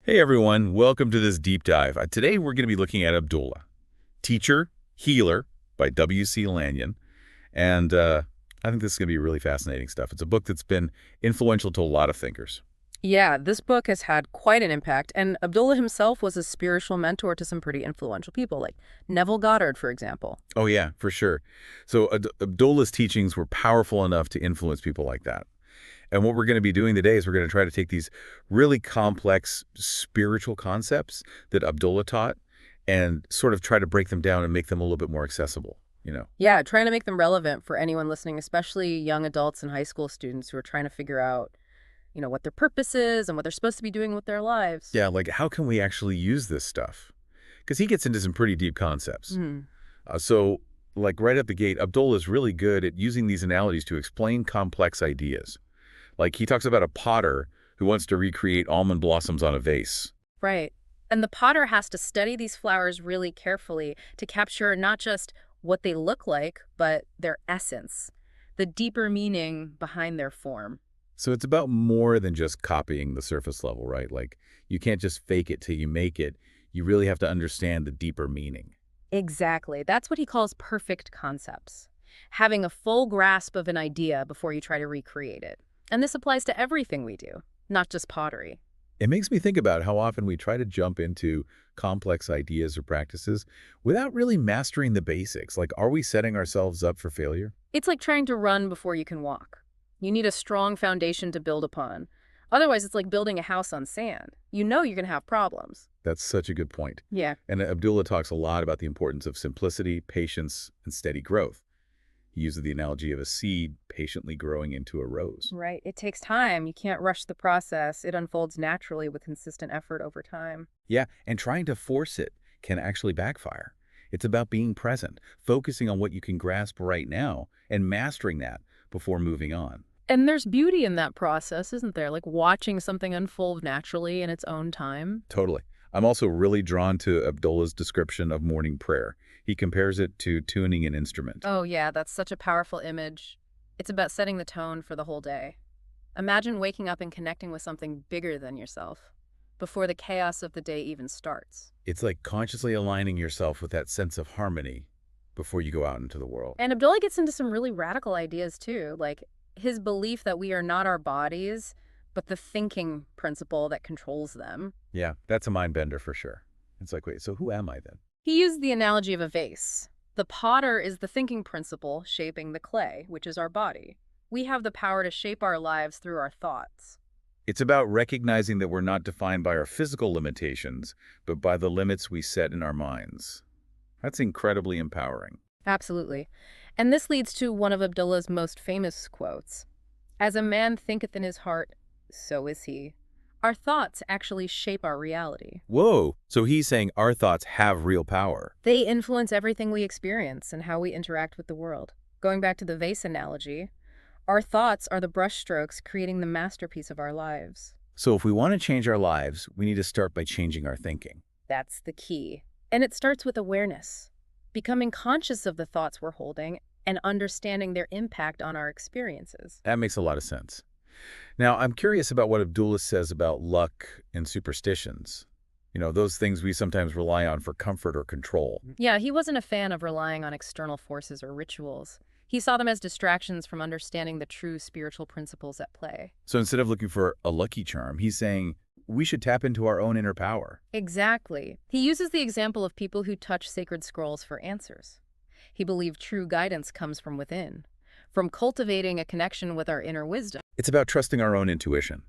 Hey everyone, welcome to this deep dive. Today we're going to be looking at Abdullah, Teacher, Healer by W.C. Lanyon. And I think this is going to be really fascinating stuff. It's a book that's been influential to a lot of thinkers. Yeah, this book has had quite an impact, and Abdullah himself was a spiritual mentor to some pretty influential people, like Neville Goddard, for example. Oh yeah, for sure. So Abdullah's teachings were powerful enough to influence people like that. And what we're going to be doing today is we're going to try to take these really complex spiritual concepts that Abdullah taught and sort of try to break them down and make them a little bit more accessible. Yeah, trying to make them relevant for anyone listening, especially young adults and high school students who are trying to figure out, what their purpose is and what they're supposed to be doing with their lives. Yeah, like how can we actually use this stuff? Because he gets into some pretty deep concepts. So, like right up the gate, Abdullah is really good at using these analogies to explain complex ideas. Like he talks about a potter who wants to recreate almond blossoms on a vase. Right. And the potter has to study these flowers really carefully to capture not just what they look like, but their essence, the deeper meaning behind their form. So it's about more than just copying the surface level, right? Like you can't just fake it till you make it. You really have to understand the deeper meaning. Exactly. That's what he calls perfect concepts. Having a full grasp of an idea before you try to recreate it. And this applies to everything we do, not just pottery. It makes me think about how often we try to jump into complex ideas or practices without really mastering the basics. Like, are we setting ourselves up for failure? It's like trying to run before you can walk. You need a strong foundation to build upon. Otherwise, it's like building a house on sand. You know you're going to have problems. That's such a good point. Yeah. And Abdullah talks a lot about the importance of simplicity, patience, and steady growth. He uses the analogy of a seed patiently growing into a rose. Right. It takes time. You can't rush the process. It unfolds naturally with consistent effort over time. Yeah, and trying to force it can actually backfire. It's about being present, focusing on what you can grasp right now, and mastering that before moving on. And there's beauty in that process, isn't there? Like watching something unfold naturally in its own time. Totally. I'm also really drawn to Abdullah's description of morning prayer. He compares it to tuning an instrument. Oh, yeah, that's such a powerful image. It's about setting the tone for the whole day. Imagine waking up and connecting with something bigger than yourself before the chaos of the day even starts. It's like consciously aligning yourself with that sense of harmony before you go out into the world. And Abdullah gets into some really radical ideas, too, like his belief that we are not our bodies, but the thinking principle that controls them. Yeah, that's a mind bender for sure. It's like, wait, so who am I then? He used the analogy of a vase. The potter is the thinking principle shaping the clay, which is our body. We have the power to shape our lives through our thoughts. It's about recognizing that we're not defined by our physical limitations, but by the limits we set in our minds. That's incredibly empowering. Absolutely. And this leads to one of Abdullah's most famous quotes. As a man thinketh in his heart, so is he. Our thoughts actually shape our reality. Whoa! So he's saying our thoughts have real power. They influence everything we experience and how we interact with the world. Going back to the vase analogy, our thoughts are the brushstrokes creating the masterpiece of our lives. So if we want to change our lives, we need to start by changing our thinking. That's the key. And it starts with awareness, becoming conscious of the thoughts we're holding and understanding their impact on our experiences. That makes a lot of sense. Now, I'm curious about what Abdullah says about luck and superstitions. Those things we sometimes rely on for comfort or control. Yeah, he wasn't a fan of relying on external forces or rituals. He saw them as distractions from understanding the true spiritual principles at play. So instead of looking for a lucky charm, he's saying we should tap into our own inner power. Exactly. He uses the example of people who touch sacred scrolls for answers. He believed true guidance comes from within, from cultivating a connection with our inner wisdom. It's about trusting our own intuition,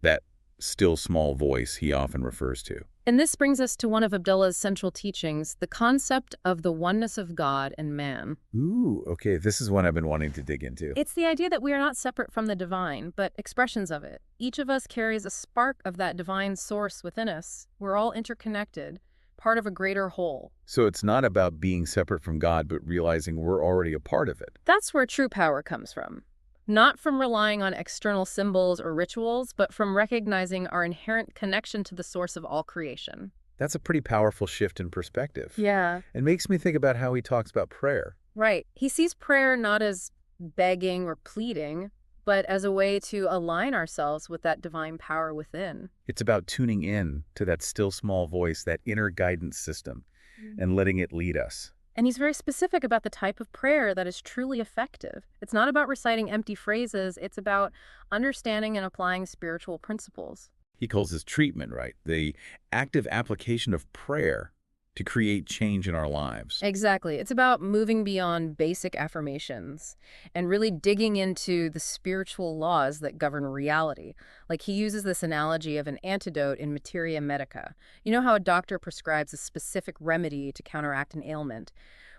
that still small voice he often refers to. And this brings us to one of Abdullah's central teachings, the concept of the oneness of God and man. Ooh, okay, this is one I've been wanting to dig into. It's the idea that we are not separate from the divine, but expressions of it. Each of us carries a spark of that divine source within us. We're all interconnected, part of a greater whole. So it's not about being separate from God, but realizing we're already a part of it. That's where true power comes from. Not from relying on external symbols or rituals, but from recognizing our inherent connection to the source of all creation. That's a pretty powerful shift in perspective. Yeah. It makes me think about how he talks about prayer. Right. He sees prayer not as begging or pleading, but as a way to align ourselves with that divine power within. It's about tuning in to that still small voice, that inner guidance system, and letting it lead us. And he's very specific about the type of prayer that is truly effective. It's not about reciting empty phrases, it's about understanding and applying spiritual principles. He calls this treatment, right? The active application of prayer to create change in our lives. Exactly. It's about moving beyond basic affirmations and really digging into the spiritual laws that govern reality. Like he uses this analogy of an antidote in materia medica. You know how a doctor prescribes a specific remedy to counteract an ailment?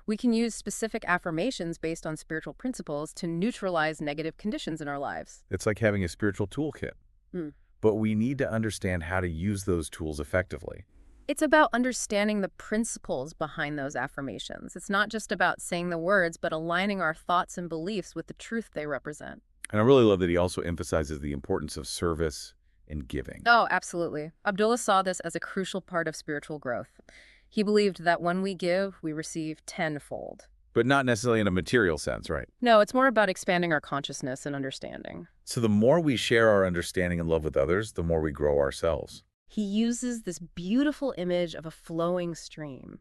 We can use specific affirmations based on spiritual principles to neutralize negative conditions in our lives. It's like having a spiritual toolkit. Mm. But we need to understand how to use those tools effectively. It's about understanding the principles behind those affirmations. It's not just about saying the words, but aligning our thoughts and beliefs with the truth they represent. And I really love that he also emphasizes the importance of service and giving. Oh, absolutely. Abdullah saw this as a crucial part of spiritual growth. He believed that when we give, we receive tenfold. But not necessarily in a material sense, right? No, it's more about expanding our consciousness and understanding. So the more we share our understanding and love with others, the more we grow ourselves. He uses this beautiful image of a flowing stream.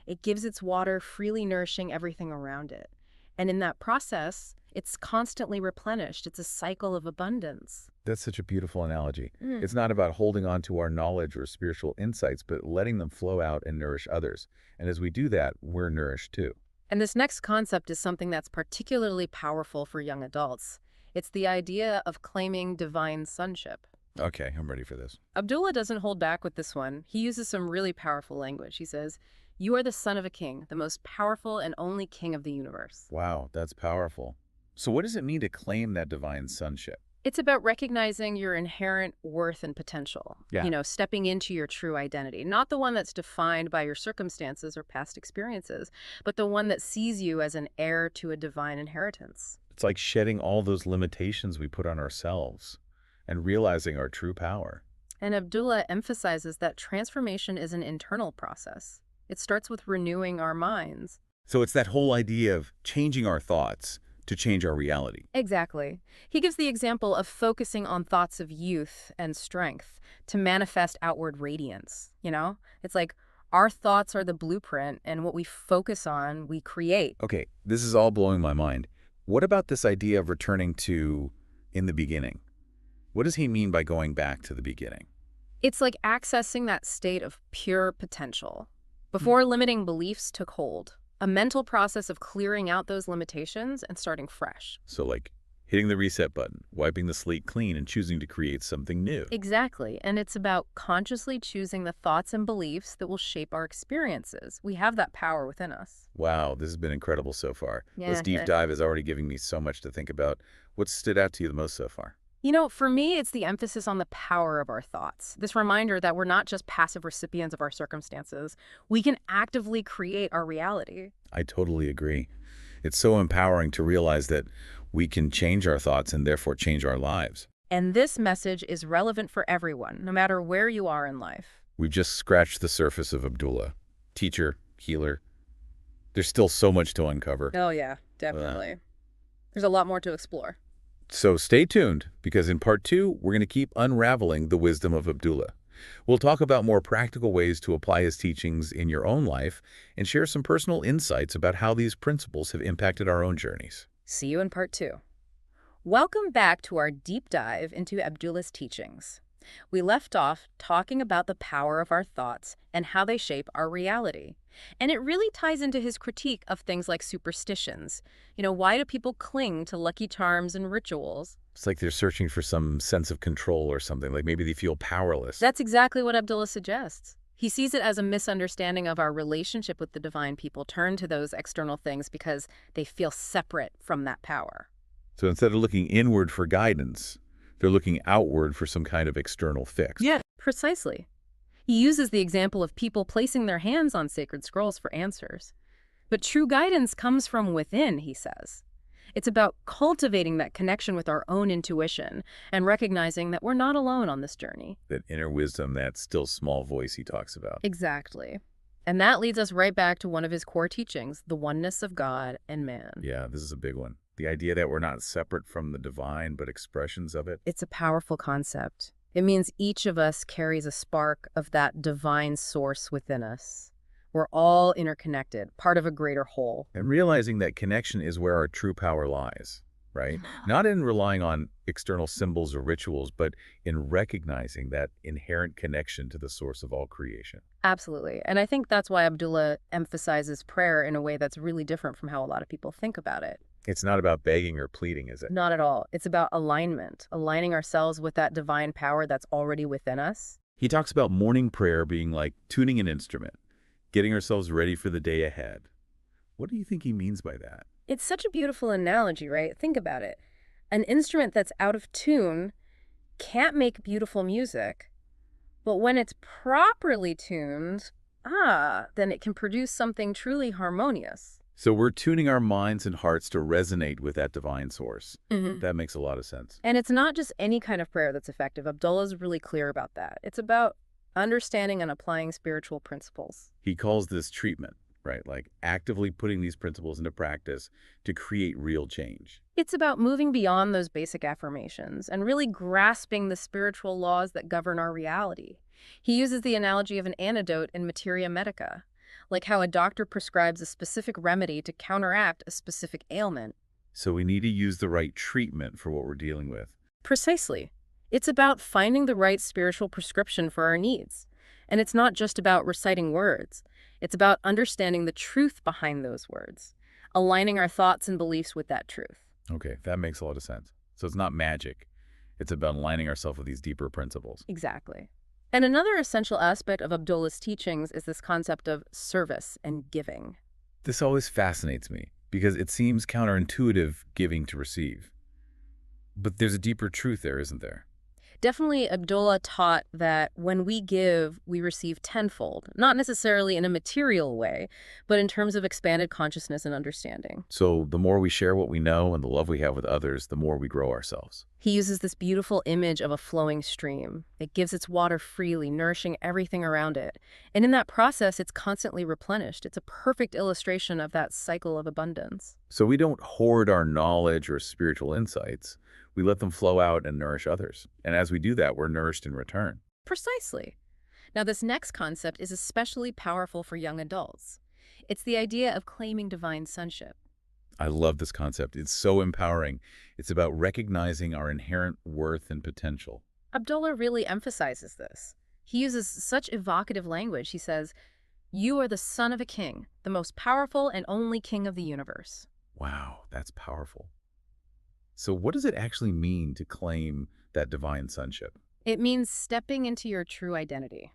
It gives its water freely nourishing everything around it. And in that process, it's constantly replenished. It's a cycle of abundance. That's such a beautiful analogy. It's not about holding on to our knowledge or spiritual insights, but letting them flow out and nourish others. And as we do that, we're nourished too. And this next concept is something that's particularly powerful for young adults. It's the idea of claiming divine sonship. Okay, I'm ready for this. Abdullah doesn't hold back with this one. He uses some really powerful language. He says, "You are the son of a king, the most powerful and only king of the universe." Wow, that's powerful. So what does it mean to claim that divine sonship? It's about recognizing your inherent worth and potential. Yeah. Stepping into your true identity. Not the one that's defined by your circumstances or past experiences, but the one that sees you as an heir to a divine inheritance. It's like shedding all those limitations we put on ourselves and realizing our true power. And Abdullah emphasizes that transformation is an internal process. It starts with renewing our minds. So it's that whole idea of changing our thoughts to change our reality. Exactly. He gives the example of focusing on thoughts of youth and strength to manifest outward radiance. It's like our thoughts are the blueprint, and what we focus on, we create. Okay, this is all blowing my mind. What about this idea of returning to in the beginning? What does he mean by going back to the beginning? It's like accessing that state of pure potential before limiting beliefs took hold. A mental process of clearing out those limitations and starting fresh. So like hitting the reset button, wiping the slate clean, and choosing to create something new. Exactly. And it's about consciously choosing the thoughts and beliefs that will shape our experiences. We have that power within us. Wow, this has been incredible so far. Yeah, This deep dive is already giving me so much to think about. What stood out to you the most so far? For me, it's the emphasis on the power of our thoughts. This reminder that we're not just passive recipients of our circumstances. We can actively create our reality. I totally agree. It's so empowering to realize that we can change our thoughts and therefore change our lives. And this message is relevant for everyone, no matter where you are in life. We've just scratched the surface of Abdullah. Teacher, healer. There's still so much to uncover. Oh, yeah, definitely. There's a lot more to explore. So stay tuned, because in part 2, we're going to keep unraveling the wisdom of Abdullah. We'll talk about more practical ways to apply his teachings in your own life and share some personal insights about how these principles have impacted our own journeys. See you in part 2. Welcome back to our deep dive into Abdullah's teachings. We left off talking about the power of our thoughts and how they shape our reality. And it really ties into his critique of things like superstitions. Why do people cling to lucky charms and rituals? It's like they're searching for some sense of control or something, like maybe they feel powerless. That's exactly what Abdullah suggests. He sees it as a misunderstanding of our relationship with the divine. People turn to those external things because they feel separate from that power. So instead of looking inward for guidance, they're looking outward for some kind of external fix. Yeah, precisely. He uses the example of people placing their hands on sacred scrolls for answers. But true guidance comes from within, he says. It's about cultivating that connection with our own intuition and recognizing that we're not alone on this journey. That inner wisdom, that still small voice he talks about. Exactly. And that leads us right back to one of his core teachings, the oneness of God and man. Yeah, this is a big one. The idea that we're not separate from the divine, but expressions of it. It's a powerful concept. It means each of us carries a spark of that divine source within us. We're all interconnected, part of a greater whole. And realizing that connection is where our true power lies, right? Not in relying on external symbols or rituals, but in recognizing that inherent connection to the source of all creation. Absolutely. And I think that's why Abdullah emphasizes prayer in a way that's really different from how a lot of people think about it. It's not about begging or pleading, is it? Not at all. It's about alignment, aligning ourselves with that divine power that's already within us. He talks about morning prayer being like tuning an instrument, getting ourselves ready for the day ahead. What do you think he means by that? It's such a beautiful analogy, right? Think about it. An instrument that's out of tune can't make beautiful music, but when it's properly tuned, then it can produce something truly harmonious. So we're tuning our minds and hearts to resonate with that divine source. That makes a lot of sense. And it's not just any kind of prayer that's effective. Abdullah's really clear about that. It's about understanding and applying spiritual principles. He calls this treatment, right? Like actively putting these principles into practice to create real change. It's about moving beyond those basic affirmations and really grasping the spiritual laws that govern our reality. He uses the analogy of an antidote in materia medica, like how a doctor prescribes a specific remedy to counteract a specific ailment. So we need to use the right treatment for what we're dealing with. Precisely. It's about finding the right spiritual prescription for our needs. And it's not just about reciting words. It's about understanding the truth behind those words, aligning our thoughts and beliefs with that truth. Okay, that makes a lot of sense. So it's not magic. It's about aligning ourselves with these deeper principles. Exactly. And another essential aspect of Abdullah's teachings is this concept of service and giving. This always fascinates me because it seems counterintuitive giving to receive. But there's a deeper truth there, isn't there? Definitely, Abdullah taught that when we give, we receive tenfold, not necessarily in a material way, but in terms of expanded consciousness and understanding. So the more we share what we know and the love we have with others, the more we grow ourselves. He uses this beautiful image of a flowing stream. It gives its water freely, nourishing everything around it. And in that process, it's constantly replenished. It's a perfect illustration of that cycle of abundance. So we don't hoard our knowledge or spiritual insights. We let them flow out and nourish others. And as we do that, we're nourished in return. Precisely. Now, this next concept is especially powerful for young adults. It's the idea of claiming divine sonship. I love this concept. It's so empowering. It's about recognizing our inherent worth and potential. Abdullah really emphasizes this. He uses such evocative language. He says, "You are the son of a king, the most powerful and only king of the universe." Wow, that's powerful. So what does it actually mean to claim that divine sonship? It means stepping into your true identity,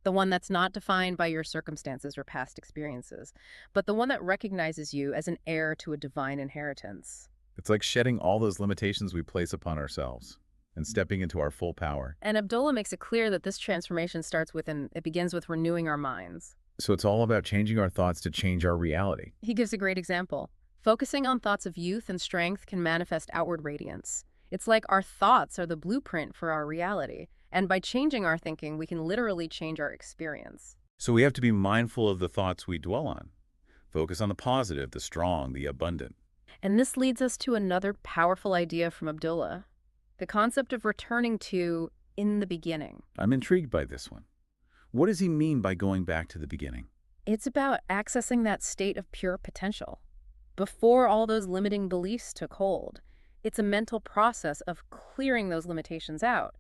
the one that's not defined by your circumstances or past experiences, but the one that recognizes you as an heir to a divine inheritance. It's like shedding all those limitations we place upon ourselves and stepping into our full power. And Abdullah makes it clear that this transformation it begins with renewing our minds. So it's all about changing our thoughts to change our reality. He gives a great example. Focusing on thoughts of youth and strength can manifest outward radiance. It's like our thoughts are the blueprint for our reality, and by changing our thinking, we can literally change our experience. So we have to be mindful of the thoughts we dwell on. Focus on the positive, the strong, the abundant. And this leads us to another powerful idea from Abdullah, the concept of returning to in the beginning. I'm intrigued by this one. What does he mean by going back to the beginning? It's about accessing that state of pure potential, before all those limiting beliefs took hold. It's a mental process of clearing those limitations out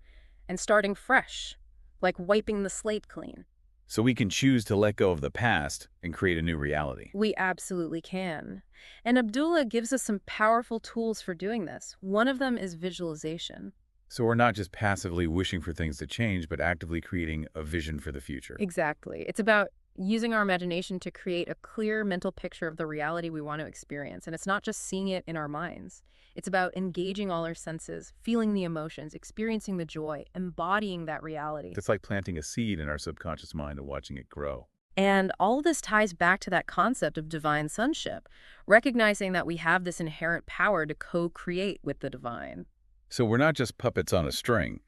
and starting fresh, like wiping the slate clean. So we can choose to let go of the past and create a new reality. We absolutely can. And Abdullah gives us some powerful tools for doing this. One of them is visualization. So we're not just passively wishing for things to change, but actively creating a vision for the future. Exactly. It's about using our imagination to create a clear mental picture of the reality we want to experience. And it's not just seeing it in our minds. It's about engaging all our senses, feeling the emotions, experiencing the joy, embodying that reality. It's like planting a seed in our subconscious mind and watching it grow. And all of this ties back to that concept of divine sonship, recognizing that we have this inherent power to co-create with the divine. So we're not just puppets on a string.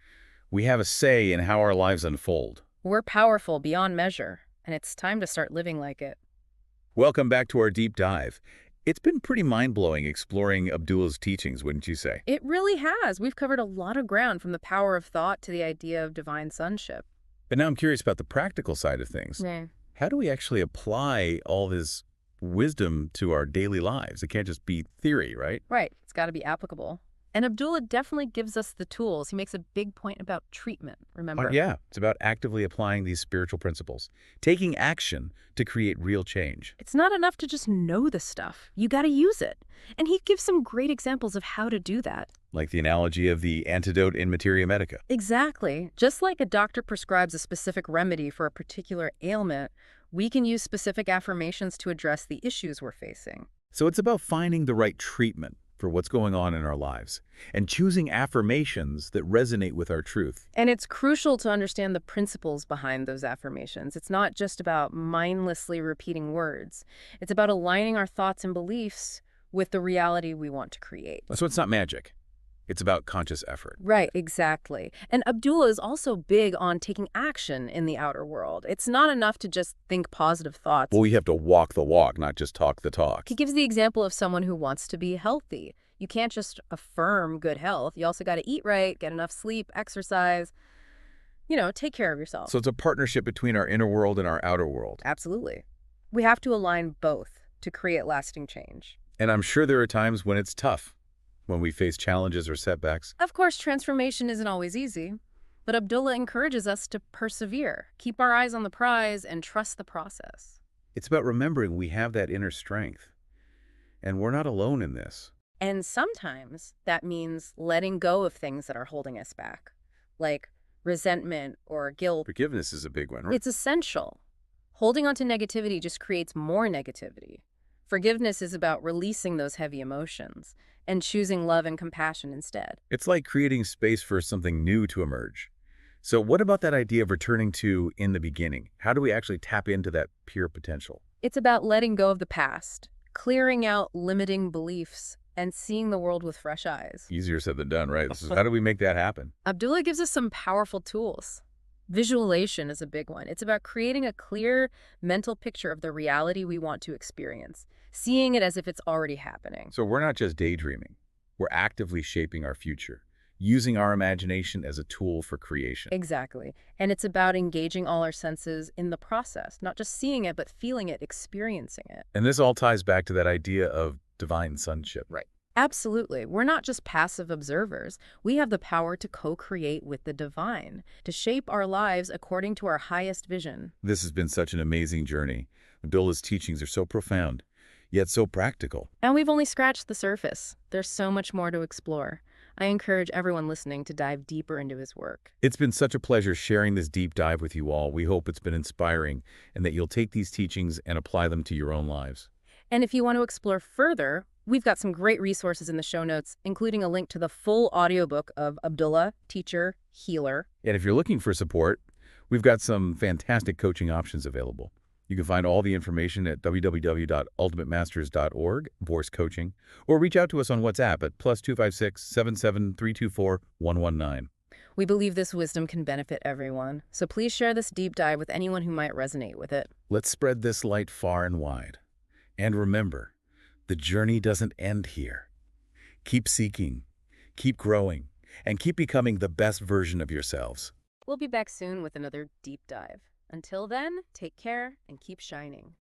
We have a say in how our lives unfold. We're powerful beyond measure, and it's time to start living like it. Welcome back to our deep dive. It's been pretty mind-blowing exploring Abdullah's teachings, wouldn't you say? It really has. We've covered a lot of ground from the power of thought to the idea of divine sonship. But now I'm curious about the practical side of things. Yeah. How do we actually apply all this wisdom to our daily lives? It can't just be theory, right? Right. It's got to be applicable. And Abdullah definitely gives us the tools. He makes a big point about treatment, remember? Yeah, it's about actively applying these spiritual principles, taking action to create real change. It's not enough to just know the stuff. You got to use it. And he gives some great examples of how to do that. Like the analogy of the antidote in materia medica. Exactly. Just like a doctor prescribes a specific remedy for a particular ailment, we can use specific affirmations to address the issues we're facing. So it's about finding the right treatment for what's going on in our lives and choosing affirmations that resonate with our truth. And it's crucial to understand the principles behind those affirmations. It's not just about mindlessly repeating words. It's about aligning our thoughts and beliefs with the reality we want to create. So it's not magic. It's about conscious effort. Right, exactly. And Abdullah is also big on taking action in the outer world. It's not enough to just think positive thoughts. Well, we have to walk the walk, not just talk the talk. He gives the example of someone who wants to be healthy. You can't just affirm good health. You also got to eat right, get enough sleep, exercise, take care of yourself. So it's a partnership between our inner world and our outer world. Absolutely. We have to align both to create lasting change. And I'm sure there are times when it's tough, when we face challenges or setbacks. Of course, transformation isn't always easy, but Abdullah encourages us to persevere, keep our eyes on the prize, and trust the process. It's about remembering we have that inner strength, and we're not alone in this. And sometimes that means letting go of things that are holding us back, like resentment or guilt. Forgiveness is a big one, right? It's essential. Holding on to negativity just creates more negativity. Forgiveness is about releasing those heavy emotions and choosing love and compassion instead. It's like creating space for something new to emerge. So what about that idea of returning to in the beginning? How do we actually tap into that pure potential? It's about letting go of the past, clearing out limiting beliefs, and seeing the world with fresh eyes. Easier said than done, right? So how do we make that happen? Abdullah gives us some powerful tools. Visualization is a big one. It's about creating a clear mental picture of the reality we want to experience, seeing it as if it's already happening. So we're not just daydreaming. We're actively shaping our future, using our imagination as a tool for creation. Exactly. And it's about engaging all our senses in the process, not just seeing it, but feeling it, experiencing it. And this all ties back to that idea of divine sonship. Right. Absolutely. We're not just passive observers. We have the power to co-create with the divine, to shape our lives according to our highest vision. This has been such an amazing journey. Abdullah's teachings are so profound, yet so practical. And we've only scratched the surface. There's so much more to explore. I encourage everyone listening to dive deeper into his work. It's been such a pleasure sharing this deep dive with you all. We hope it's been inspiring and that you'll take these teachings and apply them to your own lives. And if you want to explore further, we've got some great resources in the show notes, including a link to the full audiobook of Abdullah, Teacher, Healer. And if you're looking for support, we've got some fantastic coaching options available. You can find all the information at www.ultimatemasters.org, coaching, or reach out to us on WhatsApp at +256 77324 119. We believe this wisdom can benefit everyone, so please share this deep dive with anyone who might resonate with it. Let's spread this light far and wide. And remember, the journey doesn't end here. Keep seeking, keep growing, and keep becoming the best version of yourselves. We'll be back soon with another deep dive. Until then, take care and keep shining.